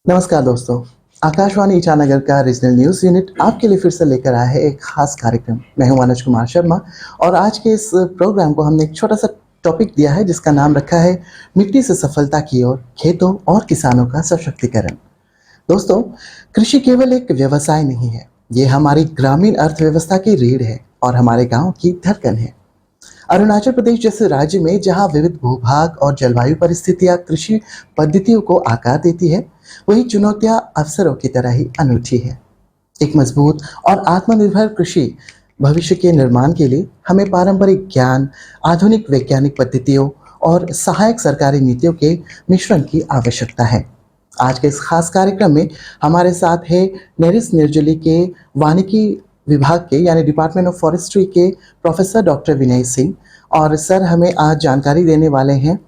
नमस्कार दोस्तों। आकाशवाणी ईटानगर का रीजनल न्यूज़ यूनिट आपके लिए फिर से लेकर आया है एक खास कार्यक्रम। मैं हूं मनोज कुमार शर्मा और आज के इस प्रोग्राम को हमने एक छोटा सा टॉपिक दिया है जिसका नाम रखा है मिट्टी से सफलता की ओर, खेतों और किसानों का सशक्तिकरण। दोस्तों, कृषि केवल एक व्यवसाय नहीं है, ये हमारी ग्रामीण अर्थव्यवस्था की रीढ़ है और हमारे गांव की धड़कन है। अरुणाचल प्रदेश जैसे राज्य में जहां विविध भूभाग और जलवायु परिस्थितियां कृषि पद्धतियों को आकार देती है, वही चुनौतियां अवसरों की तरह ही अनूठी है। एक मजबूत और आत्मनिर्भर कृषि भविष्य के निर्माण के लिए हमें पारंपरिक ज्ञान, आधुनिक वैज्ञानिक पद्धतियों और सहायक सरकारी नीतियों के मिश्रण की आवश्यकता है। आज के इस खास कार्यक्रम में हमारे साथ है नेरिस निर्जली के वानिकी विभाग के यानी डिपार्टमेंट ऑफ फॉरेस्ट्री के प्रोफेसर डॉक्टर विनय सिंह। और सर हमें आज जानकारी देने वाले हैं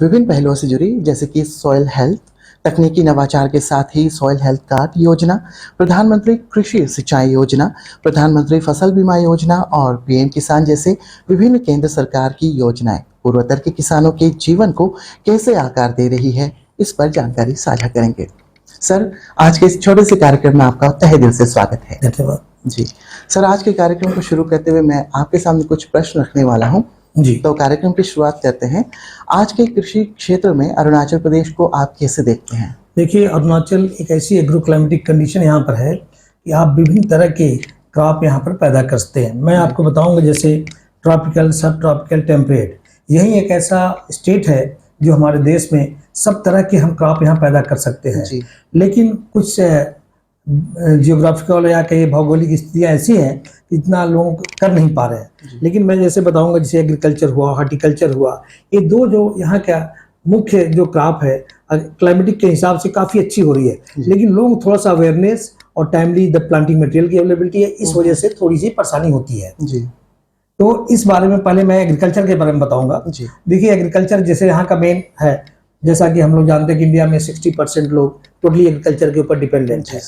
विभिन्न पहलुओं से जुड़ी, जैसे कि सॉइल हेल्थ, तकनीकी नवाचार के साथ ही सॉइल हेल्थ कार्ड योजना, प्रधानमंत्री कृषि सिंचाई योजना, प्रधानमंत्री फसल बीमा योजना और पीएम किसान जैसे विभिन्न केंद्र सरकार की योजनाएं पूर्वोत्तर के किसानों के जीवन को कैसे आकार दे रही है, इस पर जानकारी साझा करेंगे। सर, आज के इस छोटे से कार्यक्रम में आपका तहे दिल से स्वागत है। धन्यवाद जी सर, आज के कार्यक्रम को शुरू करते हुए मैं आपके सामने कुछ प्रश्न रखने वाला हूं। जी। तो कार्यक्रम की शुरुआत करते हैं। आज के कृषि क्षेत्र में अरुणाचल प्रदेश को आप कैसे देखते हैं? देखिए, अरुणाचल एक ऐसी एग्रो क्लाइमेटिक कंडीशन यहाँ पर है कि आप विभिन्न तरह के क्रॉप यहाँ पर पैदा कर सकते हैं। मैं आपको बताऊंगा, जैसे ट्रॉपिकल, सब ट्रॉपिकल, टेम्परेट, यही एक ऐसा स्टेट है जो हमारे देश में सब तरह के हम क्रॉप यहाँ पैदा कर सकते हैं। लेकिन कुछ जियोग्राफिकल या कई भौगोलिक स्थितियाँ ऐसी हैं कि इतना लोग कर नहीं पा रहे हैं। लेकिन मैं जैसे बताऊंगा, जैसे एग्रीकल्चर हुआ, हॉर्टिकल्चर हुआ, ये दो जो यहाँ का मुख्य जो क्रॉप है क्लाइमेटिक के हिसाब से काफ़ी अच्छी हो रही है। लेकिन लोग थोड़ा सा अवेयरनेस और टाइमली द प्लांटिंग मटेरियल की अवेलेबिलिटी है, इस वजह से थोड़ी सी परेशानी होती है। तो इस बारे में पहले मैं एग्रीकल्चर के बारे में बताऊंगा। देखिए, एग्रीकल्चर जैसे यहाँ का मेन है, जैसा कि हम लोग जानते हैं कि इंडिया में 60% लोग टोटली एग्रीकल्चर के ऊपर डिपेंडेंट है।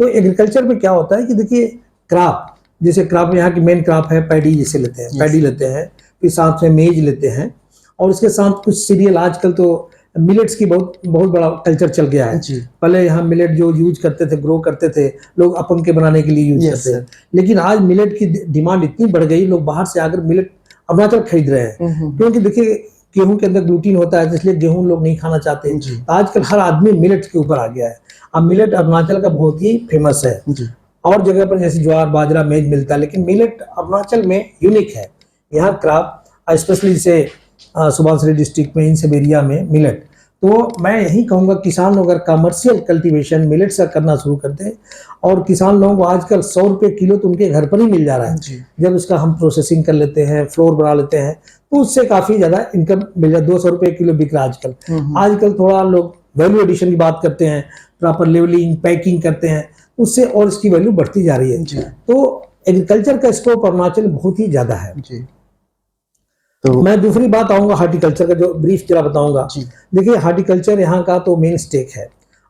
तो एग्रीकल्चर में क्या होता है कि देखिए, क्रॉप, जैसे क्रॉप यहाँ की मेन क्रॉप है पैडी, जैसे लेते हैं, पैडी लेते हैं, फिर साथ में मेज लेते हैं, और इसके साथ कुछ सीरियल, आजकल तो मिलेट्स की बहुत बड़ा कल्चर चल गया है। पहले यहाँ मिलेट जो यूज करते थे, ग्रो करते थे लोग अपन के बनाने के लिए यूज करते हैं। लेकिन आज मिलेट की डिमांड इतनी बढ़ गई, लोग बाहर से आकर मिलेट अरुणाचल खरीद रहे हैं, क्योंकि देखिए गेहूं के अंदर ग्लूटीन होता है, इसलिए गेहूं लोग नहीं खाना चाहते। आजकल हर आदमी मिलेट के ऊपर आ गया है। अब मिलेट अरुणाचल का बहुत ही फेमस है। और जगह पर जैसे ज्वार, बाजरा, मेज मिलता है, लेकिन मिलेट अरुणाचल में यूनिक है। यहाँ क्रॉप स्पेशली जैसे सुबनसिरी डिस्ट्रिक्ट में, इन सब एरिया में मिलेट, तो मैं यही कहूँगा किसान लोग अगर कमर्शियल कल्टीवेशन मिलेट से करना शुरू करते हैं, और किसान लोगों को आजकल 100 रुपये किलो तो उनके घर पर ही मिल जा रहा है। जब उसका हम प्रोसेसिंग कर लेते हैं, फ्लोर बना लेते हैं, तो उससे काफ़ी ज़्यादा इनकम मिल जाए। 200 रुपये किलो बिक रहा है आजकल। आजकल थोड़ा लोग वैल्यू एडिशन की बात करते हैं, प्रॉपर लेवलिंग, पैकिंग करते हैं, उससे और इसकी वैल्यू बढ़ती जा रही है। तो एग्रीकल्चर का स्कोप अरुणाचल बहुत ही ज़्यादा है। तो मैं दूसरी बात आऊँगा हार्टिकल्चर का, जो ब्रीफ जरा बताऊँगा। देखिए, हार्टिकल्चर यहाँ का तो मेन स्टेक है।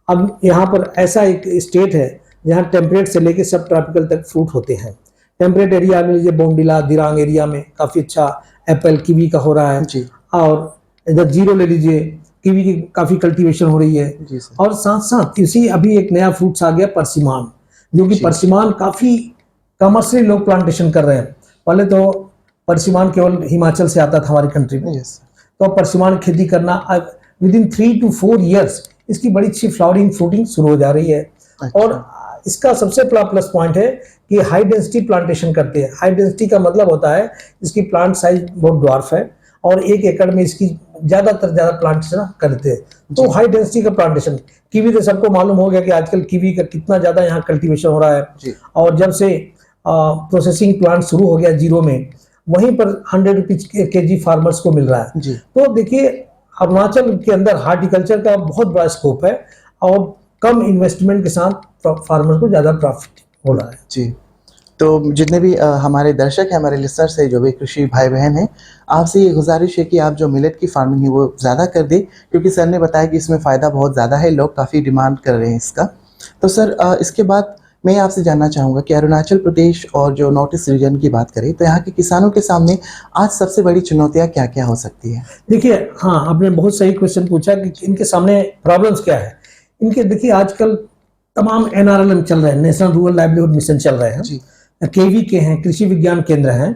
अब यहाँ पर ऐसा एक स्टेट है जहाँ टेम्परेट से लेके सब ट्रॉपिकल तक फ्रूट होते हैं। टेम्परेट एरिया में लीजिए, बोंडिला, दिरांग एरिया में काफ़ी अच्छा एप्पल, कीवी का हो रहा है। और इधर जीरो ले लीजिए, कीवी की काफ़ी कल्टीवेशन हो रही है। और साथ साथ इसी अभी एक नया फ्रूट्स आ गया, परसिमान, जो कि परसिमान काफ़ी कमर्शियल लोग प्लांटेशन कर रहे हैं। पहले तो परसिमान केवल हिमाचल से आता था हमारी कंट्री में। तो परसिमान खेती करना विदिन 3 to 4 years इसकी बड़ी अच्छी फ्लावरिंग, फ्रूटिंग शुरू हो जा रही है। और इसका सबसे बड़ा प्लस पॉइंट है कि हाई डेंसिटी प्लांटेशन करते हैं। हाई डेंसिटी का मतलब होता है इसकी प्लांट साइज बहुत ड्वार्फ है, और 1 एकड़ में इसकी ज़्यादा प्लांटेशन करते हैं। तो हाई डेंसिटी का प्लांटेशन, कीवी तो सबको मालूम हो गया कि आजकल कीवी का कितना ज़्यादा यहाँ कल्टीवेशन हो रहा है। और जब से प्रोसेसिंग प्लांट शुरू हो गया जीरो में, वहीं पर 100 रुपीज kg फार्मर्स को मिल रहा है। तो देखिए, अरुणाचल के अंदर हार्टिकल्चर का बहुत बड़ा स्कोप है, और कम इन्वेस्टमेंट के साथ फार्मर को ज़्यादा प्रॉफिट हो रहा है। जी, तो जितने भी हमारे दर्शक हैं, हमारे लिसनर्स हैं, जो भी कृषि भाई बहन हैं, आपसे ये गुजारिश है कि आप जो मिलेट की फार्मिंग है वो ज़्यादा कर दें, क्योंकि सर ने बताया कि इसमें फ़ायदा बहुत ज़्यादा है, लोग काफ़ी डिमांड कर रहे हैं इसका। तो सर, इसके बाद मैं आपसे जानना चाहूँगा कि अरुणाचल प्रदेश और जो नॉर्थ ईस्ट रीजन की बात करें, तो यहाँ के किसानों के सामने आज सबसे बड़ी चुनौतियाँ क्या क्या हो सकती है? देखिए, हाँ, आपने बहुत सही क्वेश्चन पूछा कि इनके सामने प्रॉब्लम्स क्या है। इनके देखिए आजकल तमाम NRLM चल रहे हैं, नेशनल रूरल लाइवलीहुड मिशन चल रहे हैं, जी केवी के हैं, कृषि विज्ञान केंद्र हैं,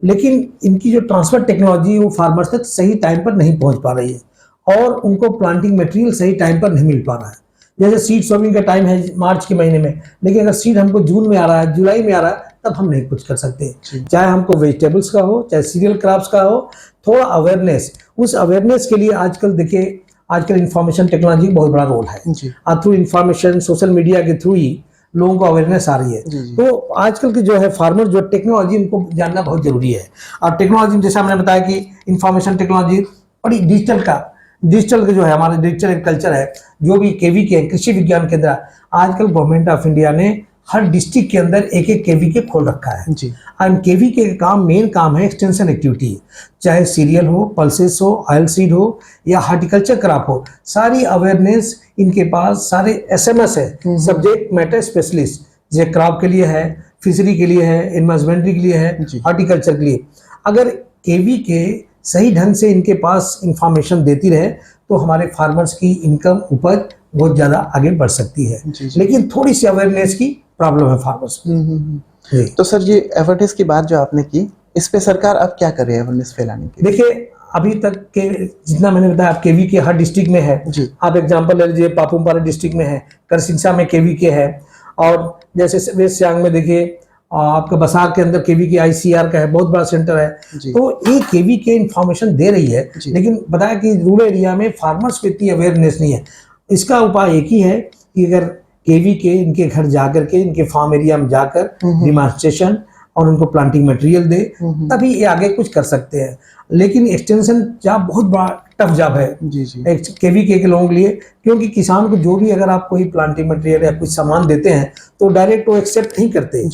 लेकिन इनकी जो ट्रांसफर टेक्नोलॉजी वो फार्मर्स तक सही टाइम पर नहीं पहुंच पा रही है और उनको प्लांटिंग मटेरियल सही टाइम पर नहीं मिल पा रहा है। जैसे सीड सोविंग का टाइम है मार्च के महीने में, लेकिन अगर सीड हमको जून में आ रहा है, जुलाई में आ रहा है, तब हम नहीं कुछ कर सकते। चाहे हमको वेजिटेबल्स का हो, चाहे सीरियल क्रॉप्स का हो, थोड़ा अवेयरनेस, उस अवेयरनेस के लिए आजकल देखिए आजकल इंफॉर्मेशन टेक्नोलॉजी का बहुत बड़ा रोल है। जी थ्रू इंफॉर्मेशन सोशल मीडिया के थ्रू ही लोगों को अवेयरनेस आ रही है। जी। तो आजकल के जो है फार्मर जो टेक्नोलॉजी उनको जानना बहुत जरूरी है। और टेक्नोलॉजी जैसा मैंने बताया कि इंफॉर्मेशन टेक्नोलॉजी बड़ी डिजिटल का जो है हमारा डिजिटल एग्रीकल्चर है, जो भी केवी के कृषि विज्ञान केंद्र, आजकल गवर्नमेंट ऑफ इंडिया ने हर डिस्ट्रिक्ट के अंदर एक एक केवी के खोल रखा है। जी एंड केवी के काम मेन काम है एक्सटेंशन एक्टिविटी, चाहे सीरियल हो, पल्सेस हो, ऑयल सीड हो या हार्टिकल्चर क्रॉप हो, सारी अवेयरनेस इनके पास सारे SMS है, सब्जेक्ट मैटर स्पेशलिस्ट, जैसे क्रॉप के लिए है, फिशरी के लिए है, इन्वेस्टमेंट्री के लिए है, हार्टिकल्चर के लिए। अगर केवी के सही ढंग से इनके पास इंफॉर्मेशन देती रहे तो हमारे फार्मर्स की इनकम उपज बहुत ज्यादा आगे बढ़ सकती है। लेकिन थोड़ी सी अवेयरनेस की प्रॉब्लम है फार्मर्स को। तो सर ये अवेयरनेस की बात जो आपने की, इस पे सरकार अब क्या कर रही है अवेयरनेस फैलाने के लिए? देखिए अभी तक के जितना मैंने बताया, आप केवी के हर डिस्ट्रिक्ट में है। जी आप एग्जांपल ले लीजिए, पापुम पारे डिस्ट्रिक्ट में है, करसिंगसा में केवी के है, और जैसे वेस्ट सियांग में देखिए आपका बसार के अंदर केवी के ICR का है, बहुत बड़ा सेंटर है। तो ये केवी के इंफॉर्मेशन दे रही है, लेकिन बताया कि रूरल एरिया में फार्मर्स को इतनी अवेयरनेस नहीं है। इसका उपाय एक ही है कि अगर केवी के इनके घर जाकर के, इनके फार्म एरिया में जाकर डिमॉन्स्ट्रेशन और उनको प्लांटिंग मटेरियल दे, तभी ये आगे कुछ कर सकते हैं। लेकिन एक्सटेंशन जॉब बहुत बड़ा टफ जॉब है केवी के लोगों के लिए, क्योंकि किसान को जो भी अगर आप कोई प्लांटिंग मटेरियल या कुछ सामान देते हैं तो डायरेक्ट वो एक्सेप्ट नहीं करते।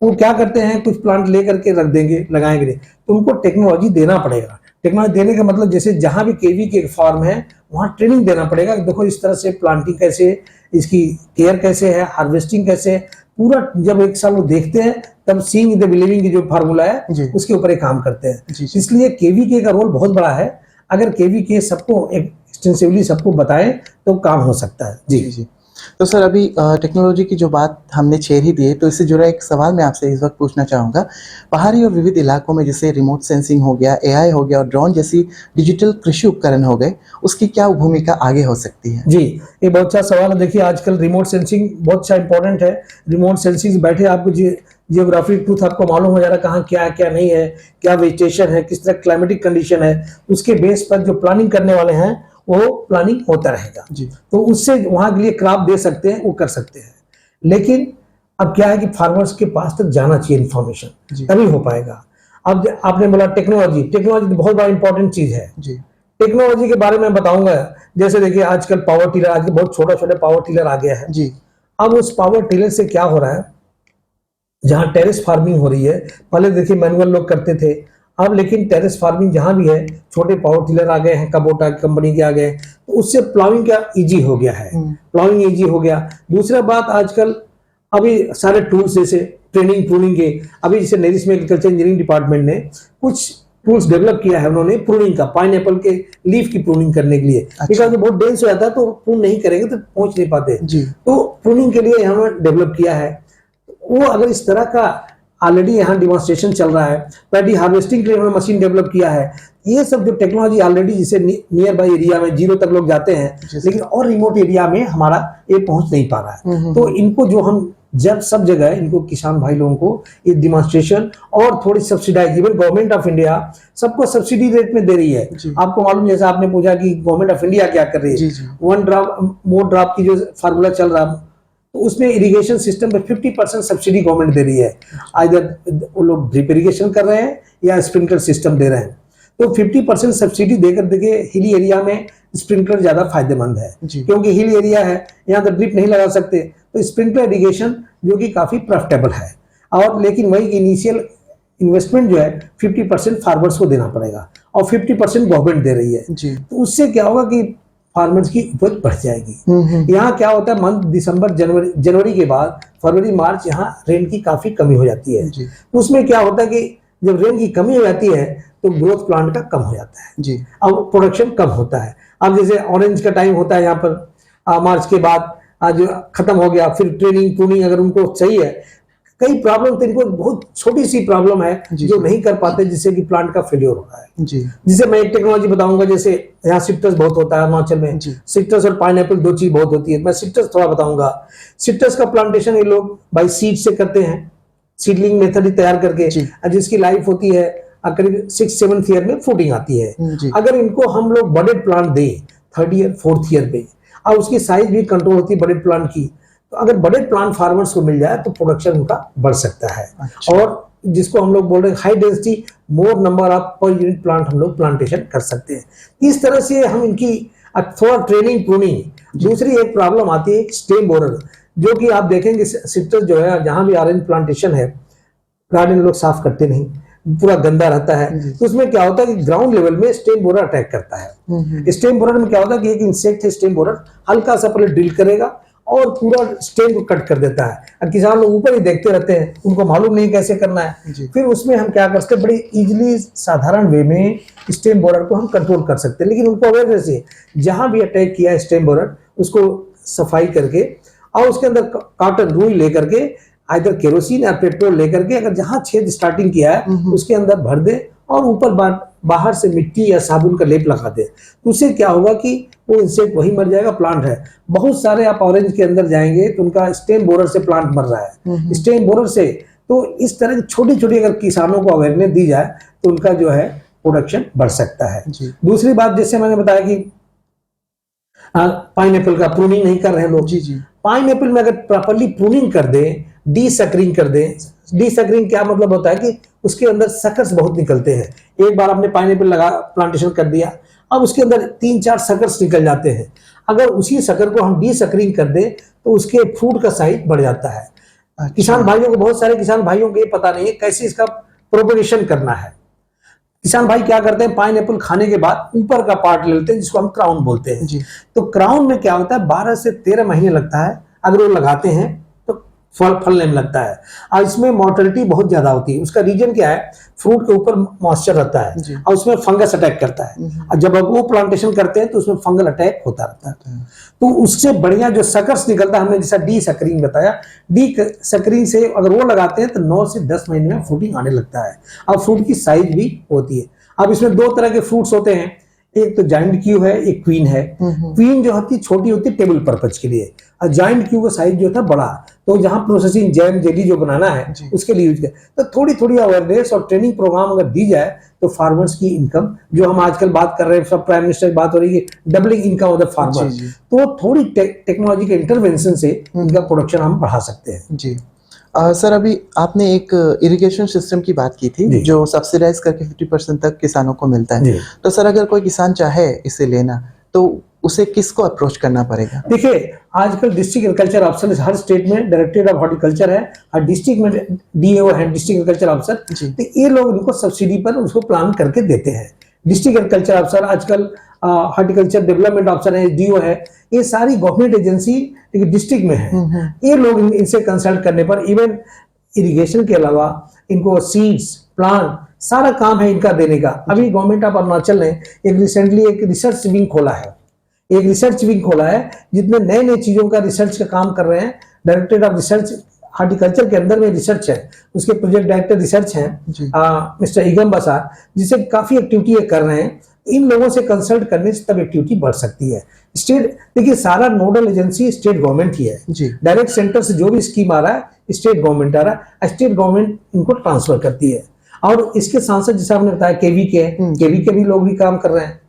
वो क्या करते हैं, कुछ प्लांट ले करके रख देंगे, लगाएंगे। तो उनको टेक्नोलॉजी देना पड़ेगा। टेक्नोलॉजी देने का मतलब जैसे जहां भी केवी के फार्म है वहां ट्रेनिंग देना पड़ेगा। देखो इस तरह से प्लांटिंग कैसे, इसकी केयर कैसे है, हार्वेस्टिंग कैसे है, पूरा जब एक साल वो देखते हैं तब सीइंग द बिलीविंग की जो फार्मूला है उसके ऊपर एक काम करते हैं। इसलिए केवी के का रोल बहुत बड़ा है। अगर केवी के सबको एक्सटेंसिवली सबको बताएं तो काम हो सकता है। जी। तो सर अभी टेक्नोलॉजी की जो बात हमने छेड़ ही दी है, तो इससे जुड़ा एक सवाल मैं आपसे इस वक्त पूछना चाहूँगा। पहाड़ी और विविध इलाकों में जैसे रिमोट सेंसिंग हो गया, AI हो गया और ड्रोन जैसी डिजिटल कृषि उपकरण हो गए, उसकी क्या भूमिका आगे हो सकती है? जी, ये बहुत अच्छा सवाल है। देखिए आजकल रिमोट सेंसिंग बहुत अच्छा इंपॉर्टेंट है। रिमोट सेंसिंग से बैठे आपको जियोग्राफिक ट्रूथ आपको मालूम हो जा रहा है, कहाँ क्या है क्या नहीं है, क्या वेजिटेशन है, किस तरह क्लाइमेटिक कंडीशन है। उसके बेस पर जो प्लानिंग करने वाले हैं वो प्लानिंग होता रहेगा। तो उससे वहां के लिए क्रॉप दे सकते हैं, वो कर सकते हैं। लेकिन अब क्या है कि फार्मर्स के पास तक जाना चाहिए इंफॉर्मेशन, तभी हो पाएगा। अब आपने बोला टेक्नोलॉजी बहुत बड़ा इंपॉर्टेंट चीज है। टेक्नोलॉजी के बारे में बताऊंगा। जैसे देखिए आजकल पावर टिलर, आजकल बहुत छोटा पावर टिलर आ गया है। अब उस पावर टिलर से क्या हो रहा है, जहां टेरेस फार्मिंग हो रही है, पहले देखिए मैनुअल लोग करते थे, अब लेकिन टेरेस फार्मिंग जहां भी है, छोटे पावर टिलर आ गए हैं, कबोटा कंपनी के आ गए, तो उससे प्लाविंग का इजी हो गया है। प्लाविंग इजी हो गया। दूसरा बात, आजकल अभी सारे टूल्स जैसे ट्रेनिंग के, अभी जैसे नेरिस में एग्रीकल्चर इंजीनियरिंग डिपार्टमेंट ने कुछ टूल्स डेवलप किया है उन्होंने प्रूनिंग का, पाइनएप्पल के लीफ की प्रूनिंग करने के लिए। बिकॉज बहुत डेंस हो जाता है तो प्रून नहीं करेंगे तो पहुंच नहीं पाते, तो प्रूनिंग के लिए यहाँ डेवलप किया है। वो अगर इस तरह का ऑलरेडी यहाँ डिमॉन्स्ट्रेशन चल रहा है। पैडी हार्वेस्टिंग के लिए उन्होंने मशीन डेवलप किया है। ये सब जो टेक्नोलॉजी ऑलरेडी जिसे नियर बाई एरिया में 0 तक लोग जाते हैं, लेकिन और रिमोट एरिया में हमारा ये पहुंच नहीं पा रहा है। तो इनको जो हम जब सब जगह इनको किसान भाई लोगों को ये डिमॉन्स्ट्रेशन और थोड़ी subsidize, even government of India सबको सब्सिडी रेट में दे रही है। आपको मालूम, जैसे आपने पूछा कि गवर्नमेंट ऑफ इंडिया क्या कर रही है, 1 ड्रॉप मोर ड्रॉप की जो फार्मूला चल रहा है, तो उसमें इरिगेशन सिस्टम पे 50% सब्सिडी गवर्नमेंट दे रही है। आइदर वो लोग ड्रिप इरिगेशन कर रहे हैं या स्प्रिंकलर सिस्टम दे रहे हैं। तो 50% सब्सिडी देकर देखिए हिली एरिया में स्प्रिंकलर ज्यादा फायदेमंद है, क्योंकि हिल एरिया है, यहाँ तो ड्रिप नहीं लगा सकते, तो स्प्रिंकलर इरिगेशन जो कि काफी प्रॉफिटेबल है। और लेकिन वही इनिशियल इन्वेस्टमेंट जो है 50% फार्मर्स को देना पड़ेगा और 50% गवर्नमेंट दे रही है। तो उससे क्या होगा कि फार्मर्स की उपज बढ़ जाएगी। यहाँ क्या होता है, मंथ दिसंबर जनवरी के बाद फरवरी मार्च यहाँ रेन की काफी कमी हो जाती है। तो उसमें क्या होता है कि जब रेन की कमी हो जाती है तो ग्रोथ प्लांट का कम हो जाता है, अब प्रोडक्शन कम होता है। अब जैसे ऑरेंज का टाइम होता है यहाँ पर, मार्च के बाद आज खत्म हो गया, फिर ट्रेनिंग प्रूनिंग अगर उनको सही है, कई प्रॉब्लम तो इनको बहुत छोटी सी प्रॉब्लम है जी, जो जी। नहीं कर पाते, जिससे कि प्लांट का फेलियर हो रहा है। जी, जिसे मैं एक टेक्नोलॉजी बताऊंगा, जैसे यहाँ सिट्रस बहुत होता है अरुणाचल में, जी। सिट्रस और पाइनएप्पल दो चीज बहुत होती है। मैं सिट्रस थोड़ा बताऊंगा। सिट्रस का प्लांटेशन ये लोग बाई सीड से करते हैं, सीडलिंग मेथड ही तैयार करके, जी। जिसकी लाइफ होती है करीब 6-7 ईयर में फ्रूटिंग आती है। जी। अगर इनको हम लोग बड़े प्लांट दें 3rd ईयर 4th ईयर पे, और उसकी साइज भी कंट्रोल होती है बड़े प्लांट की, तो अगर बड़े प्लांट फार्मर्स को मिल जाए तो प्रोडक्शन उनका बढ़ सकता है। अच्छा। और जिसको हम लोग बोल रहे हैं high density, more number of per unit plant हम लोग प्लांटेशन कर सकते हैं। इस तरह से हम इनकी थोड़ा ट्रेनिंग प्रूनिंग। दूसरी एक प्रॉब्लम आती है स्टेम बोरर, जो कि आप देखेंगे सिट्रस जो है, जहां भी ऑरेंज प्लांटेशन है, गार्डन लोग साफ करते नहीं, पूरा गंदा रहता है। तो उसमें क्या होता है कि ग्राउंड लेवल में स्टेम बोरर अटैक करता है। स्टेम बोरर में क्या होता है कि एक इंसेक्ट है स्टेम बोरर, हल्का सा पहले ड्रिल करेगा और पूरा स्टेम को कट कर देता है। अब किसान लोग ऊपर ही देखते रहते हैं, उनको मालूम नहीं कैसे करना है। फिर उसमें हम क्या करते हैं, बड़ी इजीली साधारण वे में स्टेम बोरर को हम कंट्रोल कर सकते हैं। लेकिन उनको अवेयरनेस है, जहां भी अटैक किया है स्टेम बोरर, उसको सफाई करके और उसके अंदर कॉटन रुई लेकर के, आइदर केरोसिन या पेट्रोल लेकर के, अगर जहां छेद स्टार्टिंग किया है उसके अंदर भर दे और ऊपर बाहर से मिट्टी या साबुन का लेप लगा दे, तो उससे क्या होगा कि वो इंसेक्ट वही मर जाएगा। प्लांट है बहुत सारे, आप ऑरेंज के अंदर जाएंगे तो उनका स्टेम बोरर से प्लांट मर रहा है, स्टेम बोरर से। तो इस तरह की छोटी छोटी अगर किसानों को अवेयरनेस दी जाए तो उनका जो है प्रोडक्शन बढ़ सकता है। दूसरी बात, जैसे मैंने बताया कि पाइनएप्पल का प्रूनिंग नहीं कर रहे हैं लोग। पाइनएप्पल में अगर प्रॉपर्ली प्रूनिंग कर दे, डीसकरिंग कर दे। डीसकरिंग क्या मतलब होता है कि उसके अंदर सकर्स बहुत निकलते हैं। एक बार आपने पाइनएप्पल लगा प्लांटेशन कर दिया, अब उसके अंदर 3-4 सकर्स निकल जाते हैं। अगर उसी सकर को हम डीसकरिंग कर दे तो उसके फ्रूट का साइज बढ़ जाता है। किसान भाइयों को, बहुत सारे किसान भाइयों को ये पता नहीं है कैसे इसका प्रोपगेशन करना है। किसान भाई क्या करते हैं, पाइनएप्पल खाने के बाद ऊपर का पार्ट ले लेते हैं, जिसको हम क्राउन बोलते हैं। तो क्राउन में क्या होता है, 12 से 13 महीने लगता है अगर वो लगाते हैं तो फलने में लगता है। और इसमें मोर्टेलिटी बहुत ज्यादा होती है। उसका रीजन क्या है, फ्रूट के ऊपर मॉइस्चर रहता है और उसमें फंगस अटैक करता है। और जब वो प्लांटेशन करते हैं तो उसमें फंगल अटैक होता रहता है। तो उससे बढ़िया जो सकर्स निकलता है, हमने जैसा डी सकरिंग बताया, डी सकरिंग से अगर वो लगाते हैं तो 9 से 10 महीने में फ्रूटिंग आने लगता है और फ्रूट की साइज भी होती है। अब इसमें 2 तरह के फ्रूट्स होते हैं, एक तो जाइंट क्यू है, एक क्वीन है। क्वीन जो होती है छोटी होती है टेबल पर्पज के लिए, और जाइंट क्यू का साइज जो था बड़ा, तो जहां प्रोसेसिंग जैम जेली जो बनाना है उसके लिए यूज किया। तो थोड़ी थोड़ी अवेयरनेस और ट्रेनिंग प्रोग्राम अगर दी जाए तो फार्मर्स की इनकम, जो हम आजकल बात कर रहे हैं, सब प्राइम मिनिस्टर की बात हो रही है, doubling income of the farmer, तो थोड़ी टेक्नोलॉजी के इंटरवेंशन से इनका प्रोडक्शन हम बढ़ा सकते हैं। जी सर, अभी आपने एक इरिगेशन सिस्टम की बात की थी जो सब्सिडाइज करके 50% तक किसानों को मिलता है। तो सर, अगर कोई किसान चाहे इसे लेना तो उसे किसको अप्रोच करना पड़ेगा? देखिए, आजकल डिस्ट्रिक्ट एग्रीकल्चर ऑफिसर हर स्टेट में डायरेक्टरेट ऑफ हॉर्टिकल्चर है, हर डिस्ट्रिक्ट में डीएओ है, डिस्ट्रिक्ट एग्रीकल्चर ऑफिसर। तो ये लोग उनको सब्सिडी पर उसको प्लान करके देते हैं। डिस्ट्रिक्ट एग्रीकल्चर ऑफिसर, आजकल हॉर्टिकल्चर डेवलपमेंट ऑफिसर है, डीओ है, ये सारी गवर्नमेंट एजेंसी डिस्ट्रिक्ट में है। ये लोग इनसे कंसल्ट करने पर, इवन इरिगेशन के अलावा इनको सीड्स, प्लांट, सारा काम है इनका देने का। अभी गवर्नमेंट ऑफ अरुणाचल ने एक रिसेंटली एक रिसर्च विंग खोला है, एक रिसर्च विंग खोला है जितने नए नए चीजों का रिसर्च का काम कर रहे हैं। डायरेक्टरेट ऑफ रिसर्च हॉर्टिकल्चर के अंदर में रिसर्च है, उसके प्रोजेक्ट डायरेक्टर रिसर्च हैं मिस्टर इगम बसार, जिसे काफी एक्टिविटी कर रहे हैं। इन लोगों से कंसल्ट करने से तब एक्टिविटी बढ़ सकती है। स्टेट, देखिए, सारा नोडल एजेंसी स्टेट गवर्नमेंट ही है। डायरेक्ट सेंटर से जो भी स्कीम आ रहा है स्टेट गवर्नमेंट आ रहा है, स्टेट गवर्नमेंट इनको ट्रांसफर करती है। और इसके साथ साथ जैसा आपने बताया केवी के भी लोग भी काम कर रहे हैं।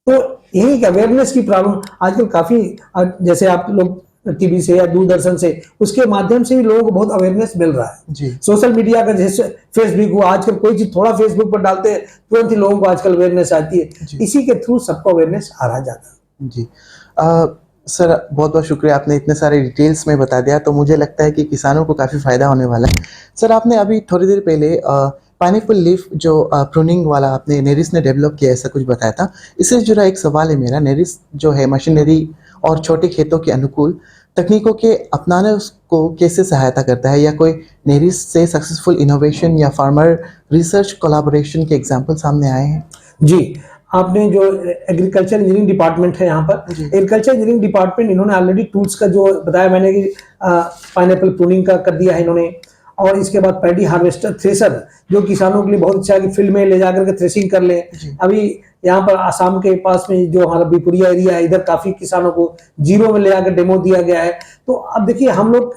तो यही अवेयरनेस की प्रॉब्लम आजकल काफी, जैसे आप लोग टीवी से या दूरदर्शन से, उसके माध्यम से भी लोगों को बहुत अवेयरनेस मिल रहा है। सोशल मीडिया का, जैसे फेसबुक हुआ, आजकल कोई चीज थोड़ा फेसबुक पर डालते हैं तुरंत ही लोगों को आजकल अवेयरनेस आती है। इसी के थ्रू सबको अवेयरनेस आ रहा जाता है। जी सर, बहुत बहुत शुक्रिया, आपने इतने सारे डिटेल्स में बता दिया, तो मुझे लगता है कि किसानों को काफ़ी फ़ायदा होने वाला है। सर, आपने अभी थोड़ी देर पहले पाइनएप्पल लीफ जो प्रूनिंग वाला आपने नेरिस ने डेवलप किया, ऐसा कुछ बताया था। इससे जुड़ा एक सवाल है मेरा, नेरिस जो है मशीनरी और छोटे खेतों के अनुकूल तकनीकों के अपनाने को कैसे सहायता करता है, या कोई नेरिस से सक्सेसफुल इनोवेशन या फार्मर रिसर्च कोलैबोरेशन के एग्जाम्पल सामने आए हैं? जी, आपने जो एग्रीकल्चर इंजीनियरिंग डिपार्टमेंट है यहाँ पर, जी। एग्रीकल्चर इंजीनियरिंग डिपार्टमेंट इन्होंने ऑलरेडी टूल्स का जो बताया मैंने कि पाइनएप्पल प्रूनिंग का कर दिया है इन्होंने, और इसके बाद पैडी हार्वेस्टर थ्रेसर जो किसानों के लिए बहुत अच्छा है कि फील्ड में ले जाकर के थ्रेसिंग कर ले। जी। अभी यहाँ पर आसाम के पास में जो हमारा बिपुरिया एरिया है, इधर काफी किसानों को जीरो में ले जाकर डेमो दिया गया है। तो अब देखिए हम लोग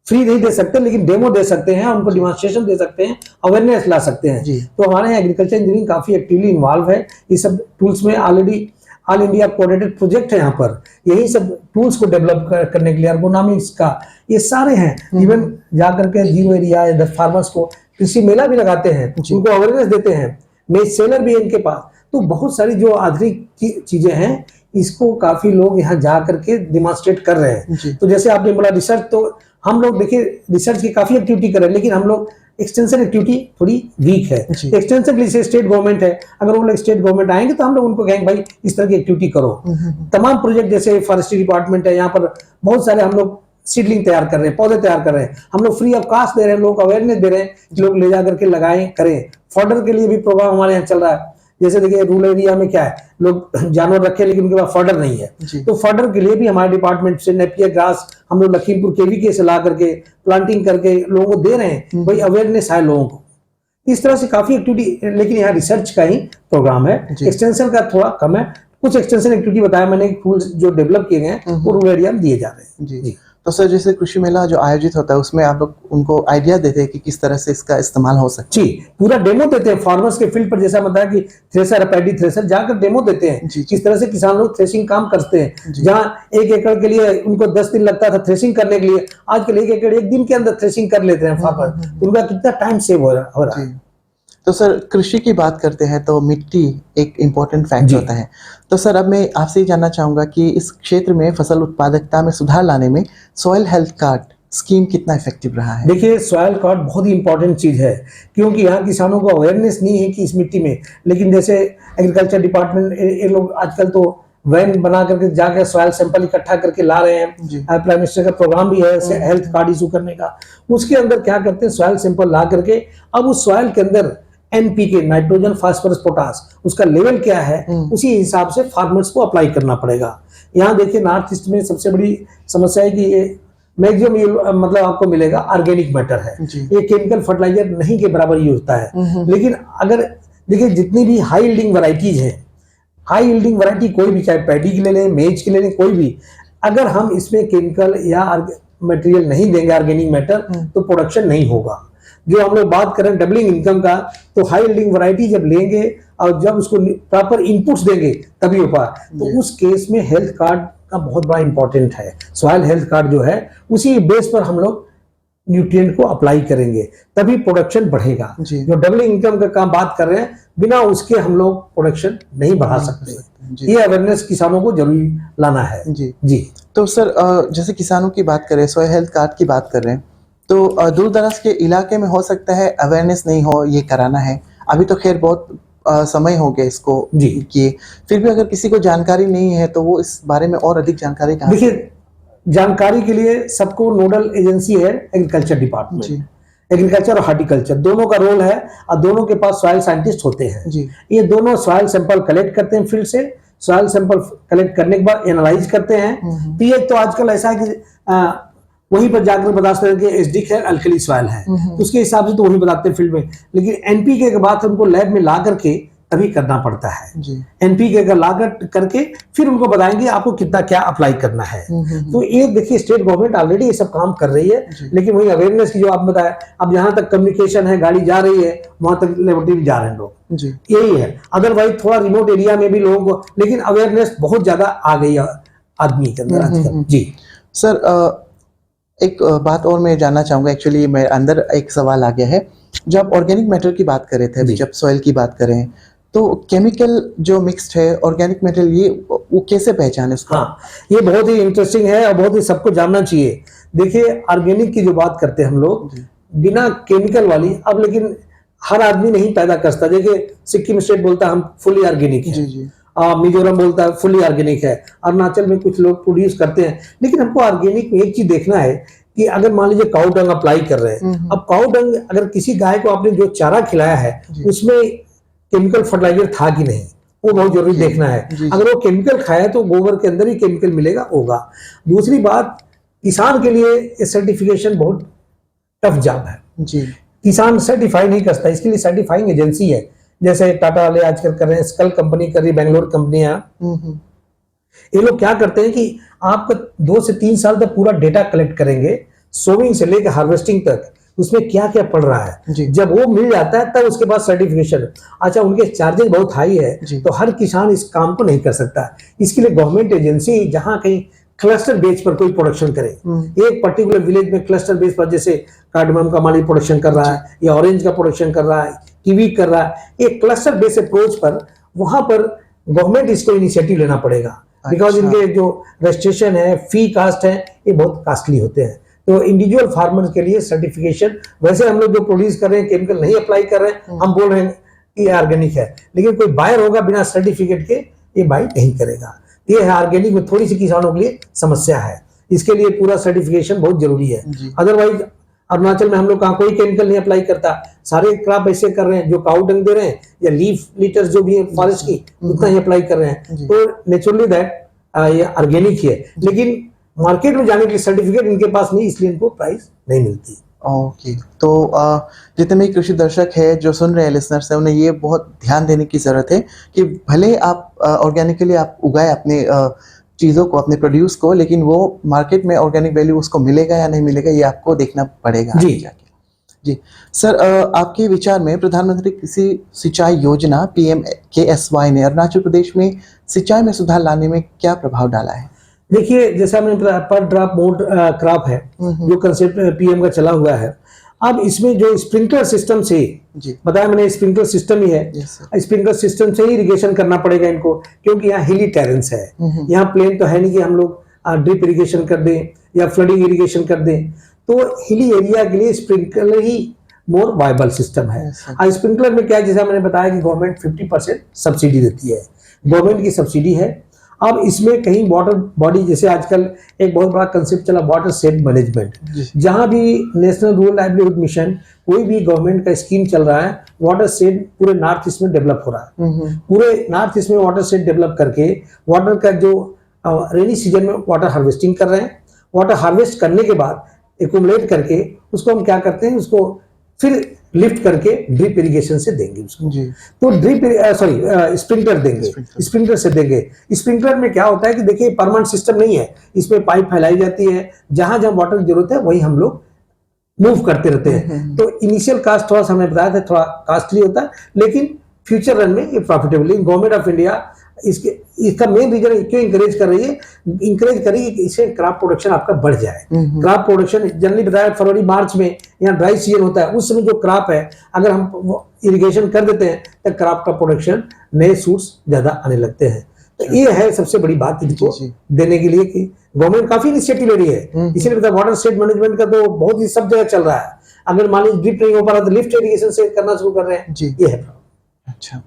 फ्री नहीं दे सकते, लेकिन डेमो दे सकते हैं, उनको डिमॉन्स्ट्रेशन दे सकते हैं, अवेयरनेस ला सकते हैं। जी। तो हमारे यहाँ एग्रीकल्चर इंजीनियरिंग काफी एक्टिवली इन्वॉल्व है इस सब टूल्स में। Already all India coordinated project है यहाँ पर, यही सब टूल्स को डेवलप करने के लिए, अर्गोनॉमिक्स का ये सारे हैं। इवन जाकर के जीरो एरिया या फार्मर्स को कृषि मेला भी लगाते हैं, उनको अवेयरनेस देते हैं, मेज सेलर भी है इनके पास। तो बहुत सारी जो आधुनिक चीजें हैं इसको काफी लोग यहाँ जा करके डिमॉन्स्ट्रेट कर रहे हैं। तो जैसे आपने बोला रिसर्च, तो हम लोग देखिए रिसर्च की काफी एक्टिविटी कर रहे हैं, लेकिन हम लोग एक्सटेंशन एक्टिविटी थोड़ी वीक है। एक्सटेंशन के लिए स्टेट गवर्नमेंट है, अगर वो लोग स्टेट गवर्नमेंट आएंगे तो हम लोग उनको कहेंगे भाई इस तरह की एक्टिविटी करो। तमाम प्रोजेक्ट जैसे फॉरेस्ट्री डिपार्टमेंट है, यहाँ पर बहुत सारे हम लोग सीडलिंग तैयार कर रहे हैं, पौधे तैयार कर रहे हैं, हम लोग फ्री ऑफ कास्ट दे रहे हैं, लोगों को अवेयरनेस दे रहे हैं कि लोग ले जा करके लगाएं करें। फॉडर के लिए भी प्रोग्राम हमारे यहाँ चल रहा है। जैसे देखिए रूरल एरिया में क्या है, लोग जानवर रखे लेकिन उनके पास फॉडर नहीं है, तो फॉडर के लिए भी हमारे डिपार्टमेंट से नेपियर ग्रास हम लोग लखीमपुर केवीके से ला करके प्लांटिंग करके लोगों को दे रहे हैं, भाई अवेयरनेस है लोगों को। इस तरह से काफी एक्टिविटी, लेकिन यहाँ रिसर्च का ही प्रोग्राम है, एक्सटेंशन का थोड़ा कम है। कुछ एक्सटेंशन एक्टिविटी बताया मैंने, टूल्स जो डेवलप किए गए हैं वो रूरल एरिया में दिए जा रहे हैं। जी। तो सर जैसे कृषि मेला जो आयोजित होता है उसमें आप लोग उनको आइडिया देते हैं कि किस तरह से इसका इस्तेमाल हो सकता है? जी, पूरा डेमो देते हैं फार्मर्स के फील्ड पर, जैसा बताया कि थ्रेसर पैडी थ्रेसर जाकर डेमो देते हैं किस तरह से किसान लोग थ्रेसिंग काम करते हैं। जहाँ 1 एकड़ के लिए उनको 10 दिन लगता था थ्रेसिंग करने के लिए, आजकल 1 एकड़ 1 दिन के अंदर थ्रेसिंग कर लेते हैं फार्मर। उनका कितना टाइम सेव हो रहा है। तो सर कृषि की बात करते हैं तो मिट्टी एक इम्पोर्टेंट फैक्टर होता है। तो सर अब मैं आपसे ये जानना चाहूँगा कि इस क्षेत्र में फसल उत्पादकता में सुधार लाने में सॉइल हेल्थ कार्ड स्कीम कितना इफेक्टिव रहा है? देखिए सॉइल कार्ड बहुत ही इंपॉर्टेंट चीज है, क्योंकि यहाँ किसानों को अवेयरनेस नहीं है कि इस मिट्टी में, लेकिन जैसे एग्रीकल्चर डिपार्टमेंट ये लोग आजकल तो वैन बना करके जाकर सॉइल सैंपल इकट्ठा करके ला रहे हैं। प्राइम मिनिस्टर का प्रोग्राम भी है हेल्थ कार्ड इशू करने का। उसके अंदर क्या करते हैं, सॉइल सैंपल ला करके अब उस सॉइल के अंदर NPK नाइट्रोजन फास्फोरस पोटास उसका लेवल क्या है, उसी हिसाब से फार्मर्स को अप्लाई करना पड़ेगा। यहाँ देखिए नॉर्थ ईस्ट में सबसे बड़ी समस्या है कि ये मैक्सिमम मतलब आपको मिलेगा ऑर्गेनिक मैटर है, ये केमिकल फर्टिलाइजर नहीं के बराबर यूज होता है। लेकिन अगर देखिए जितनी भी हाई यील्डिंग वैरायटीज है, हाई यील्डिंग वैरायटी कोई भी, चाहे पैडी की ले लें, मेज की ले लें, कोई भी, अगर हम इसमें केमिकल या मटेरियल नहीं देंगे ऑर्गेनिक मैटर तो प्रोडक्शन नहीं होगा। जो हम लोग बात करें डबलिंग इनकम का, तो हाई यील्डिंग वैरायटी जब लेंगे और जब उसको प्रॉपर इनपुट्स देंगे तभी हो पाए। तो उस केस में हेल्थ कार्ड का बहुत बड़ा इंपॉर्टेंट है। सॉइल हेल्थ कार्ड जो है उसी बेस पर हम लोग न्यूट्रिएंट को अप्लाई करेंगे तभी प्रोडक्शन बढ़ेगा। जो डबलिंग इनकम का काम बात कर रहे हैं, बिना उसके हम लोग प्रोडक्शन नहीं बढ़ा सकते। ये अवेयरनेस किसानों को जरूरी लाना है। जी। तो सर जैसे किसानों की बात करें, सॉइल हेल्थ कार्ड की बात कर रहे हैं, तो दूर दराज के इलाके में हो सकता है अवेयरनेस नहीं हो, ये कराना है। अभी तो खैर बहुत समय हो गया इसको किए, फिर भी अगर किसी को जानकारी नहीं है तो वो इस बारे में और अधिक जानकारी कहाँ? देखिए जानकारी के लिए सबको नोडल एजेंसी है एग्रीकल्चर डिपार्टमेंट, एग्रीकल्चर और हार्टिकल्चर दोनों का रोल है, और दोनों के पास सॉइल साइंटिस्ट होते हैं। ये दोनों सॉइल सैंपल कलेक्ट करते हैं फील्ड से, सॉइल सैंपल कलेक्ट करने के बाद एनालाइज करते हैं। पीएच तो आजकल ऐसा है कि वहीं पर जाकर बता सकते हैं कि एसिडिक है, अल्कली सॉइल है, तो उसके हिसाब से तो वही बताते हैं फील्ड में। लेकिन एनपीके के बाद उनको लैब में ला करके तभी करना पड़ता है। एनपीके का लागत करके फिर उनको बताएंगे आपको कितना क्या अप्लाई करना है। तो ये देखिए स्टेट गवर्नमेंट ऑलरेडी ये सब काम कर रही है, लेकिन वही अवेयरनेस की जो आप बताया, अब जहां तक कम्युनिकेशन है, गाड़ी जा रही है, वहां तक लेबोरेटरी जा रहे हैं लोग, यही है। अदरवाइज थोड़ा रिमोट एरिया में भी लोगों को, लेकिन अवेयरनेस बहुत ज्यादा आ गई है आदमी के अंदर आजकल। जी सर एक बात और मैं जानना चाहूँगा, एक्चुअली मेरे अंदर एक सवाल आ गया है। जब ऑर्गेनिक मैटर की बात कर रहे थे, जब सॉइल की बात करें, तो केमिकल जो मिक्स्ड है, ऑर्गेनिक मटेरियल, ये वो कैसे पहचाने उसको? हाँ, ये बहुत ही इंटरेस्टिंग है और बहुत ही सबको जानना चाहिए। देखिए ऑर्गेनिक की जो बात करते हैं हम लोग, बिना केमिकल वाली, अब लेकिन हर आदमी नहीं पैदा कर सकता। देखिए सिक्किम स्टेट बोलता है हम फुली ऑर्गेनिक है, मिजोरम बोलता है फुली ऑर्गेनिक है, अरुणाचल में कुछ लोग प्रोड्यूस करते हैं। लेकिन हमको ऑर्गेनिक में एक चीज देखना है कि अगर मान लीजिए काऊ डंग अप्लाई कर रहे हैं, अब काऊ डंग अगर किसी गाय को आपने जो चारा खिलाया है उसमें केमिकल फर्टिलाइजर था कि नहीं, वो बहुत जरूरी देखना है। जी। अगर वो केमिकल खाया तो गोबर के अंदर ही केमिकल मिलेगा होगा। दूसरी बात, किसान के लिए ये सर्टिफिकेशन बहुत टफ जॉब है। जी। किसान सर्टिफाई नहीं करता, इसके लिए सर्टिफाइंग एजेंसी है, जैसे टाटा वाले आजकल कर रहे हैं, स्कल कंपनी कर रही है, बेंगलोर कंपनियां। ये लोग क्या करते हैं कि आपका 2 से 3 साल तक पूरा डेटा कलेक्ट करेंगे, सोविंग से लेकर हार्वेस्टिंग तक, उसमें क्या क्या पड़ रहा है। जब वो मिल जाता है तब उसके बाद सर्टिफिकेशन। अच्छा, उनके चार्जेस बहुत हाई है, तो हर किसान इस काम को नहीं कर सकता। इसके लिए गवर्नमेंट एजेंसी जहां कहीं क्लस्टर बेस पर कोई प्रोडक्शन करे, एक पर्टिकुलर विलेज में क्लस्टर बेस पर, जैसे कार्डमम का माली प्रोडक्शन कर रहा है या ऑरेंज का प्रोडक्शन कर रहा है, कीवी कर रहा है, एक क्लस्टर बेस अप्रोच पर वहां पर गवर्नमेंट इसको इनिशिएटिव लेना पड़ेगा। बिकॉज इनके जो रजिस्ट्रेशन है, फी कास्ट है, ये बहुत कॉस्टली होते हैं। तो इंडिविजुअल फार्मर्स के लिए सर्टिफिकेशन, वैसे हम लोग जो प्रोड्यूस कर रहे हैं केमिकल नहीं अप्लाई कर रहे हैं, हम बोल रहे हैं कि ऑर्गेनिक है, लेकिन कोई बायर होगा बिना सर्टिफिकेट के ये बाई नहीं करेगा। ये है ऑर्गेनिक में थोड़ी सी किसानों के लिए समस्या है, इसके लिए पूरा सर्टिफिकेशन बहुत जरूरी है। अदरवाइज अरुणाचल में हम लोग कहाँ कोई केमिकल नहीं अप्लाई करता, सारे क्रॉप ऐसे कर रहे हैं, जो काउ डंग दे रहे हैं या लीफ लीटर्स जो भी है फॉरेस्ट की, उतना ही अप्लाई कर रहे हैं। तो नेचुरली दैट ये ऑर्गेनिक ही है, लेकिन मार्केट में जाने के लिए सर्टिफिकेट इनके पास नहीं, इसलिए इनको प्राइस नहीं मिलती। ओके, तो जितने भी कृषि दर्शक है जो सुन रहे हैं, लिसनर्स है, उन्हें ये बहुत ध्यान देने की ज़रूरत है कि भले आप ऑर्गेनिकली आप उगाए अपने चीज़ों को, अपने प्रोड्यूस को, लेकिन वो मार्केट में ऑर्गेनिक वैल्यू उसको मिलेगा या नहीं मिलेगा, ये आपको देखना पड़ेगा जी। जाके। जी सर, आपके विचार में प्रधानमंत्री कृषि सिंचाई योजना PMKSY ने अरुणाचल प्रदेश में सिंचाई में सुधार लाने में क्या प्रभाव डाला है? देखिए, जैसा हमने पर ड्रॉप मोड क्रॉप है जो कंसेप्ट पीएम का चला हुआ है, अब इसमें जो स्प्रिंकलर सिस्टम से बताया मैंने, स्प्रिंकलर सिस्टम ही है, स्प्रिंकलर सिस्टम से ही इरिगेशन करना पड़ेगा इनको, क्योंकि यहाँ हिली टेरेंस है, यहाँ प्लेन तो है नहीं कि हम लोग ड्रिप इरिगेशन कर दें या फ्लडिंग इरिगेशन कर दें। तो हिली एरिया के लिए स्प्रिंकलर ही मोर वायबल सिस्टम है। और स्प्रिंकलर में क्या है, जैसा मैंने बताया कि गवर्नमेंट 50% सब्सिडी देती है, गवर्नमेंट की सब्सिडी है। अब इसमें कहीं वाटर बॉडी, जैसे आजकल एक बहुत बड़ा कंसेप्ट चला वाटर शेड मैनेजमेंट, जहां भी नेशनल रूरल लाइवलीहुड मिशन कोई भी गवर्नमेंट का स्कीम चल रहा है, वाटर शेड पूरे नॉर्थ ईस्ट में डेवलप हो रहा है। पूरे नॉर्थ ईस्ट में वाटर शेड डेवलप करके वाटर का जो रेनी सीजन में वाटर हार्वेस्टिंग कर रहे हैं, वाटर हार्वेस्ट करने के बाद एक्यूमुलेट करके उसको हम क्या करते हैं, उसको फिर लिफ्ट करके ड्रिप इरिगेशन से देंगे उसको। तो ड्रिप स्प्रिंकलर देंगे, स्प्रिंकलर से देंगे। स्प्रिंकलर में क्या होता है कि देखिए परमानेंट सिस्टम नहीं है, इसमें पाइप फैलाई जाती है, जहां जहां वाटर की जरूरत है वही हम लोग मूव करते रहते हैं। तो इनिशियल कास्ट थोड़ा सा हमने बताया था, थोड़ा कॉस्टली होता है, लेकिन फ्यूचर रन में ये प्रॉफिटेबल। गवर्नमेंट ऑफ इंडिया इसका मेन रीजन क्यों इंकरेज कर रही है, इंकरेज कर रही है कि इससे क्रॉप प्रोडक्शन आपका बढ़ जाए। क्रॉप प्रोडक्शन जनरली बताया फरवरी मार्च में यहाँ ड्राई सीजन होता है, उस समय जो क्रॉप है अगर हम इरिगेशन कर देते हैं तो क्रॉप का प्रोडक्शन, नए सूट्स ज्यादा आने लगते हैं। तो ये है सबसे बड़ी बात इनको देने के लिए कि गवर्नमेंट काफी इनिशिएटिव ले रही है। इसीलिए बताया वाटर शेड मैनेजमेंट का तो बहुत ही सब जगह चल रहा है। अगर मान लीजिए ड्रिप नहीं हो पा रहा तो लिफ्ट इरिगेशन से करना शुरू कर रहे हैं, ये है। अच्छा,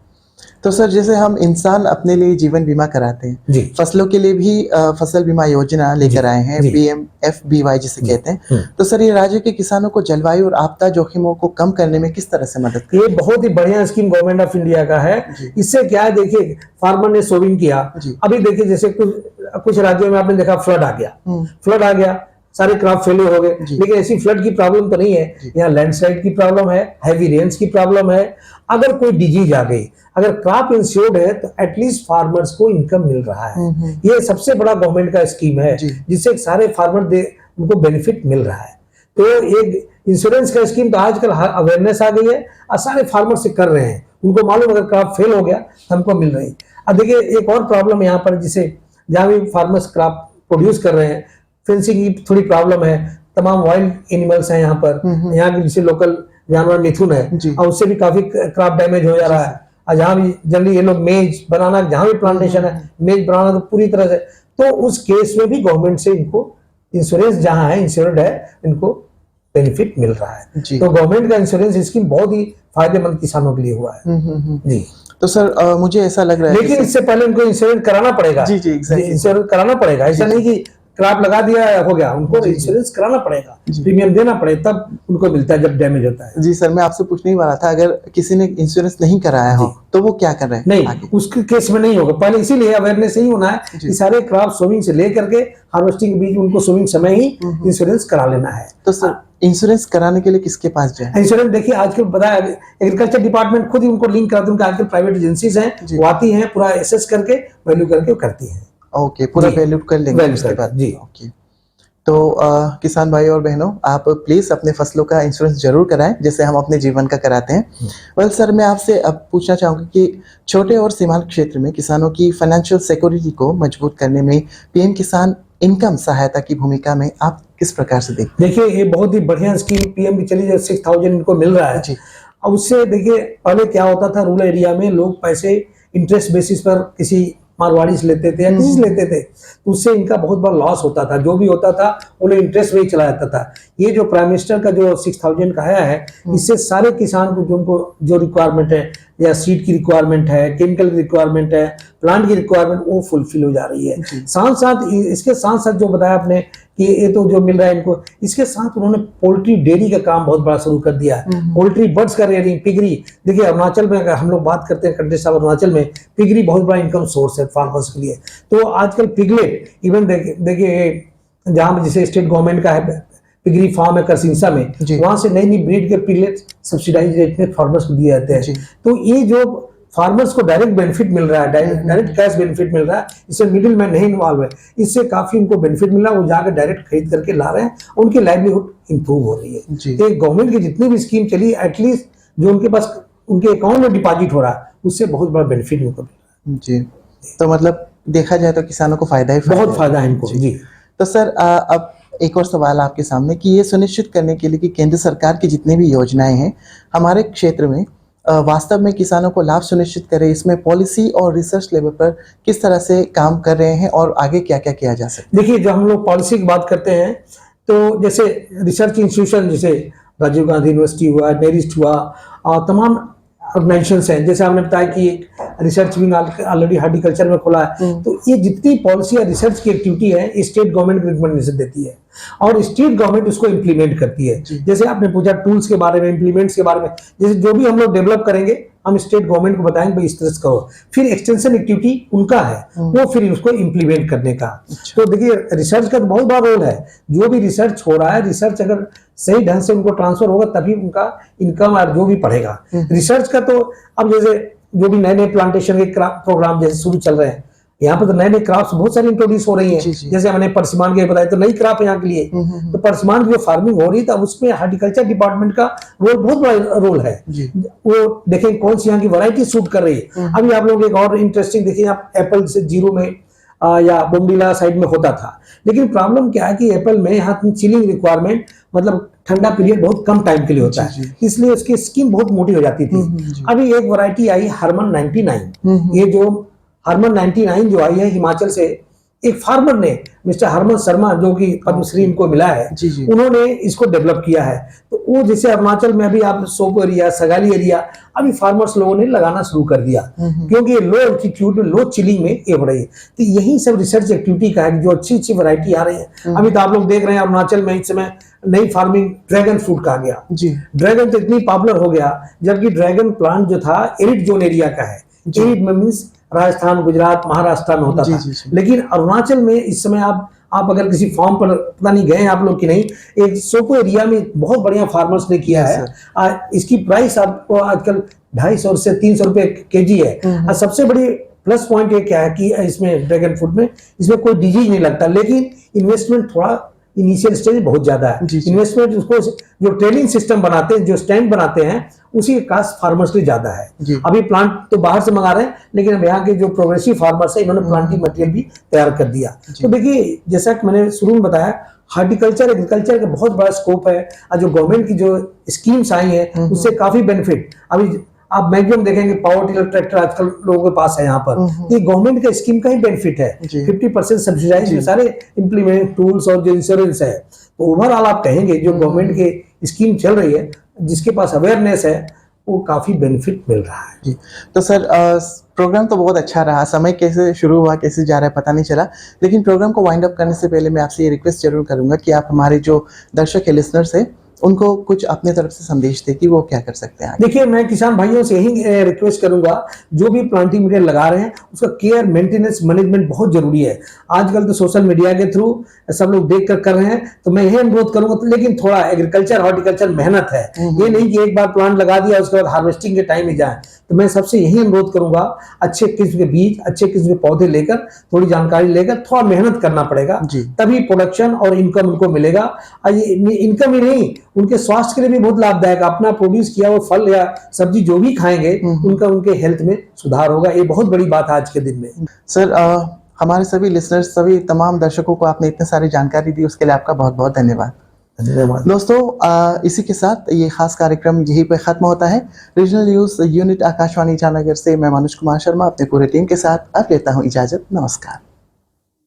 तो सर जैसे हम इंसान अपने लिए जीवन बीमा कराते हैं, फसलों के लिए भी फसल बीमा योजना लेकर आए हैं, PMFBY जिसे कहते हैं। तो सर ये राज्य के किसानों को जलवायु और आपदा जोखिमों को कम करने में किस तरह से मदद करती है? ये बहुत ही बढ़िया स्कीम गवर्नमेंट ऑफ इंडिया का है। इससे क्या है, देखिए फार्मर ने सोविंग किया, अभी देखिए जैसे कुछ राज्यों में आपने देखा फ्लड आ गया, सारे क्रॉप फेलियर हो गए, लेकिन ऐसी फ्लड की प्रॉब्लम तो नहीं है। यहाँ लैंडस्लाइड की प्रॉब्लम है, हैवी रेन्स की प्रॉब्लम है। अगर कोई डिजीज आ गई, अगर क्रॉप इंश्योर्ड है तो एटलीस्ट फार्मर्स को इनकम मिल रहा है। ये सबसे बड़ा गवर्नमेंट का स्कीम है जिससे सारे फार्मर उनको बेनिफिट मिल रहा है। तो एक इंश्योरेंस का स्कीम तो आजकल अवेयरनेस आ गई है और सारे फार्मर से कर रहे हैं, उनको मालूम अगर क्रॉप फेल हो गया तो हमको मिल रही। अब देखिए एक और प्रॉब्लम यहाँ पर, जिसे जहाँ भी फार्मर्स क्रॉप प्रोड्यूस कर रहे हैं, फेंसिंग की थोड़ी प्रॉब्लम है, तमाम वाइल्ड एनिमल्स हैं यहाँ पर, यहाँ के जैसे लोकल जानवर मिथुन है और उससे भी काफी क्रॉप डैमेज हो जा रहा है। और जहाँ भी जनरली ये लोग मेज बनाना, जहाँ भी प्लांटेशन है मेज बनाना तो पूरी तरह से, तो उस केस में भी गवर्नमेंट से इनको इंश्योरेंस जहाँ है, इंश्योर्ड है, इनको बेनिफिट मिल रहा है। तो गवर्नमेंट का इंश्योरेंस स्कीम बहुत ही फायदेमंद किसानों के लिए हुआ है। जी, तो सर मुझे ऐसा लग रहा है, लेकिन इससे पहले इनको इंश्योरेंस कराना पड़ेगा। इंश्योरेंस कराना पड़ेगा, ऐसा नहीं कि क्रॉप लगा दिया हो गया, उनको इंश्योरेंस कराना पड़ेगा, प्रीमियम देना पड़े तब उनको मिलता है जब डैमेज होता है। जी सर, मैं आपसे पूछने ही वाला था, अगर किसी ने इंश्योरेंस नहीं कराया हो तो वो क्या कर रहे हैं? नहीं, उसके केस में नहीं होगा। पहले इसीलिए अवेयरनेस यही होना है कि सारे क्रॉप सोविंग से लेकर के हार्वेस्टिंग के बीच उनको सोविंग समय ही इंश्योरेंस करा लेना है। तो सर इंश्योरेंस कराने के लिए किसके पास जाए? इंश्योरेंस देखिए आजकल बताया एग्रीकल्चर डिपार्टमेंट खुद ही उनको लिंक कराते हैं, उनके आजकल प्राइवेट एजेंसीज हैं, वो आती हैं, पूरा एसेस करके वैल्यू करके करती हैं। ओके, पूरा वैल्यू कर लेंगे उसके बाद जी। ओके, तो किसान भाई और बहनों, आप प्लीज अपने फसलों का इंश्योरेंस जरूर कराएं जैसे हम अपने जीवन का कराते हैं। वेल सर, मैं आपसे अब पूछना चाहूँगा कि छोटे और सीमांत क्षेत्र में किसानों की फाइनेंशियल सिक्योरिटी को मजबूत करने में पीएम किसान इनकम सहायता की भूमिका में आप किस प्रकार से देखते हैं? देखिए ये बहुत ही बढ़िया स्कीम पीएम की चली, 6,000 इनको मिल रहा है। अब उससे देखिए पहले क्या होता था, रूरल एरिया में लोग पैसे इंटरेस्ट बेसिस पर किसी मारवाड़ी से लेते थे या किसी से लेते थे, तो उससे इनका बहुत बड़ा लॉस होता था, जो भी होता था उन्हें इंटरेस्ट में ही चला जाता था। ये जो प्राइम मिनिस्टर का जो 6,000 का आया है, इससे सारे किसान को उनको जो रिक्वायरमेंट है, या सीड की रिक्वायरमेंट है, केमिकल की रिक्वायरमेंट है, प्लांट की रिक्वायरमेंट, वो फुलफिल हो जा रही है। साथ साथ इसके साथ साथ जो बताया आपने कि ये तो जो मिल रहा है इनको, इसके साथ उन्होंने पोल्ट्री डेयरी का काम बहुत बड़ा शुरू कर दिया है। पोल्ट्री बर्ड्स का रेयरिंग, पिगरी, देखिए अरुणाचल में अगर हम लोग बात करते हैं कंट्री साहब, अरुणाचल में पिगरी बहुत बड़ा इनकम सोर्स है फार्मर्स के लिए। तो आजकल पिगलेट इवन देखिए जहां जैसे स्टेट गवर्नमेंट का है पिगरी फार्म है करसिंसा में, वहां से नई नई ब्रीड के पिगलेट सब्सिडाइज रेट में फार्मर्स को दिए जाते हैं। तो ये जो फार्मर्स को डायरेक्ट बेनिफिट मिल रहा है, डायरेक्ट कैश बेनिफिट मिल रहा है, इससे मिडिल मैन नहीं इन्वॉल्व है, इससे काफी उनको बेनिफिट मिल रहा है, वो जाकर डायरेक्ट खरीद करके ला रहे हैं, उनकी लाइवलीहुड इंप्रूव हो रही है। तो गवर्नमेंट की जितनी भी स्कीम चली, एटलीस्ट जो उनके पास उनके अकाउंट में डिपॉजिट हो रहा है, उससे बहुत बड़ा बेनिफिट उनको मिल रहा है। जी, तो मतलब देखा जाए तो किसानों को फायदा ही बहुत फायदा है इनको। जी, तो सर अब एक और सवाल आपके सामने कि ये सुनिश्चित करने के लिए कि केंद्र सरकार की जितनी भी योजनाएं हैं हमारे क्षेत्र में वास्तव में किसानों को लाभ सुनिश्चित करे, इसमें पॉलिसी और रिसर्च लेवल पर किस तरह से काम कर रहे हैं और आगे क्या क्या किया जा सकता है? देखिए जब हम लोग पॉलिसी की बात करते हैं तो जैसे रिसर्च इंस्टीट्यूशन, जैसे राजीव गांधी यूनिवर्सिटी हुआ, नेरिस्ट हुआ, और तमाम ऑर्गेनाइजेशंस हैं, जैसे हमने बताया कि रिसर्च विंग ऑलरेडी हॉर्टिकल्चर में खुला है। तो ये जितनी पॉलिसी या रिसर्च की एक्टिविटी है स्टेट गवर्नमेंट रिकमेंडेशन देती है और स्टेट गवर्नमेंट उसको इम्प्लीमेंट करती है। जैसे आपने पूछा टूल्स के बारे में, इम्प्लीमेंट्स के बारे में, जैसे जो भी हम लोग डेवलप करेंगे हम स्टेट गवर्नमेंट को बताएंगे भाई इस तरह से करो, फिर एक्सटेंशन एक्टिविटी उनका है, वो फिर उसको इम्प्लीमेंट करने का। तो देखिए रिसर्च का तो बहुत बड़ा रोल है, जो भी रिसर्च हो रहा है, रिसर्च अगर सही ढंग से उनको ट्रांसफर होगा तभी उनका इनकम और जो भी पढ़ेगा। रिसर्च का तो अब जैसे जो भी नए नए प्लांटेशन के प्रोग्राम जैसे शुरू चल रहे हैं, यहाँ पर तो नए नए क्राफ्ट बहुत सारी इंट्रोड्यूस हो रही हैं। जैसे हमने परसिमान के बताया तो नई क्राफ्ट यहाँ के लिए, तो परसिमान की जो फार्मिंग हो रही है, तो उसमें हार्टिकल्चर डिपार्टमेंट का रोल बहुत बड़ा रोल है। वो देखें कौन सी यहाँ की वैरायटी सूट कर रही है। अभी आप लोग एक और इंटरेस्टिंग देखिए, आप एप्पल से जीरो में या बोमडीला साइड में होता था, लेकिन प्रॉब्लम क्या है कि एप्पल में यहाँ चिलिंग रिक्वायरमेंट, मतलब ठंडा पीरियड बहुत कम टाइम के लिए होता है, इसलिए उसकी स्किन बहुत मोटी हो जाती थी। अभी एक वैरायटी आई हरमन 99, ये जो हरमन 99 जो आई है हिमाचल से, एक फार्मर ने मिस्टर हरमन शर्मा जो कि पद्मश्री इनको मिला है, उन्होंने इसको डेवलप किया है। तो वो जैसे अरुणाचल में अभी आप सोपो एरिया, सगाली एरिया, अभी फार्मर्स लोगों ने लगाना शुरू कर दिया, क्योंकि लो एल्टीट्यूड में, लो चिलिंग में ये हो रही है। तो यही सब रिसर्च एक्टिविटी का है, जो अच्छी अच्छी वैरायटी आ रही है। अभी तो आप लोग देख रहे हैं अरुणाचल में इस समय नई फार्मिंग ड्रैगन फ्रूट का आ गया। ड्रैगन तो इतनी पॉपुलर हो गया, जबकि ड्रैगन प्लांट जो था एरिड जोन एरिया का है। एरिड में मीन्स राजस्थान, गुजरात, महाराष्ट्र में होता था, लेकिन अरुणाचल में इस समय आप अगर किसी फार्म पर, पता नहीं गए आप लोग कि नहीं, एक सोपो एरिया में बहुत बढ़िया फार्मर्स ने किया है। इसकी प्राइस आपको आजकल 250 से 300 रुपए केजी है। और सबसे बड़ी प्लस पॉइंट ये क्या है कि इसमें ड्रैगन फ्रूट में इसमें कोई डिजीज नहीं लगता, लेकिन इन्वेस्टमेंट थोड़ा इनिशियल स्टेज बहुत ज्यादा है। इन्वेस्टमेंट उसको जो ट्रेनिंग सिस्टम बनाते हैं, जो स्टैंड बनाते हैं, उसी का कास्ट फार्मर्स के ज्यादा है। अभी प्लांट तो बाहर से मंगा रहे हैं, लेकिन अब यहाँ के जो प्रोग्रेसिव फार्मर्स है, इन्होंने प्लांटिंग मटेरियल भी तैयार कर दिया। तो देखिए जैसा कि मैंने शुरू में बताया, हार्टिकल्चर एग्रीकल्चर का बहुत बड़ा स्कोप है, और जो गवर्नमेंट की जो स्कीम्स आई है उससे काफी बेनिफिट। अभी आप मैक्सिमम देखेंगे पावर टिलर ट्रैक्टर आजकल लोगों के पास है यहाँ पर, ये गवर्नमेंट का स्कीम का ही बेनिफिट है। 50% सब्सिडाइज सारे इम्प्लीमेंट टूल्स और जो इंश्योरेंस है। तो ओवरऑल आप कहेंगे जो गवर्नमेंट की स्कीम चल रही है, जिसके पास अवेयरनेस है, वो काफ़ी बेनिफिट मिल रहा है। जी। तो सर प्रोग्राम तो बहुत अच्छा रहा, समय कैसे शुरू हुआ कैसे जा रहा है पता नहीं चला, लेकिन प्रोग्राम को वाइंड अप करने से पहले मैं आपसे ये रिक्वेस्ट जरूर करूंगा कि आप हमारे जो दर्शक है, लिसनर्स है, उनको कुछ अपने तरफ से संदेश दें कि वो क्या कर सकते हैं आगे। देखिए, मैं किसान भाइयों से यही रिक्वेस्ट करूंगा, जो भी प्लांटिंग मटेरियल लगा रहे हैं उसका केयर मेंटेनेंस मैनेजमेंट बहुत जरूरी है। आजकल तो सोशल मीडिया के थ्रू सब लोग देख कर रहे हैं, तो मैं यही अनुरोध करूंगा, तो लेकिन थोड़ा एग्रीकल्चर हॉर्टिकल्चर मेहनत है, ये नहीं कि एक बार प्लांट लगा दिया उसके बाद हार्वेस्टिंग के टाइम ही जाए। तो मैं सबसे यही अनुरोध करूंगा, अच्छे किस्म के बीज, अच्छे किस्म के पौधे लेकर, थोड़ी जानकारी लेकर थोड़ा मेहनत करना पड़ेगा, जी। तभी प्रोडक्शन और इनकम उनको मिलेगा। और ये इनकम ही नहीं, उनके स्वास्थ्य के लिए भी बहुत लाभदायक। अपना प्रोड्यूस किया वो फल या सब्जी जो भी खाएंगे, उनका उनके हेल्थ में सुधार होगा। ये बहुत बड़ी बात है आज के दिन में। सर हमारे सभी लिसनर्स, सभी तमाम दर्शकों को आपने इतनी सारी जानकारी दी, उसके लिए आपका बहुत बहुत धन्यवाद। धन्यवाद दोस्तों, इसी के साथ ये खास कार्यक्रम यहीं पे खत्म होता है। Regional news unit Akashvani Itanagar से मैं मनोज कुमार शर्मा अपने पूरे टीम के साथ अब लेता हूँ इजाजत। नमस्कार।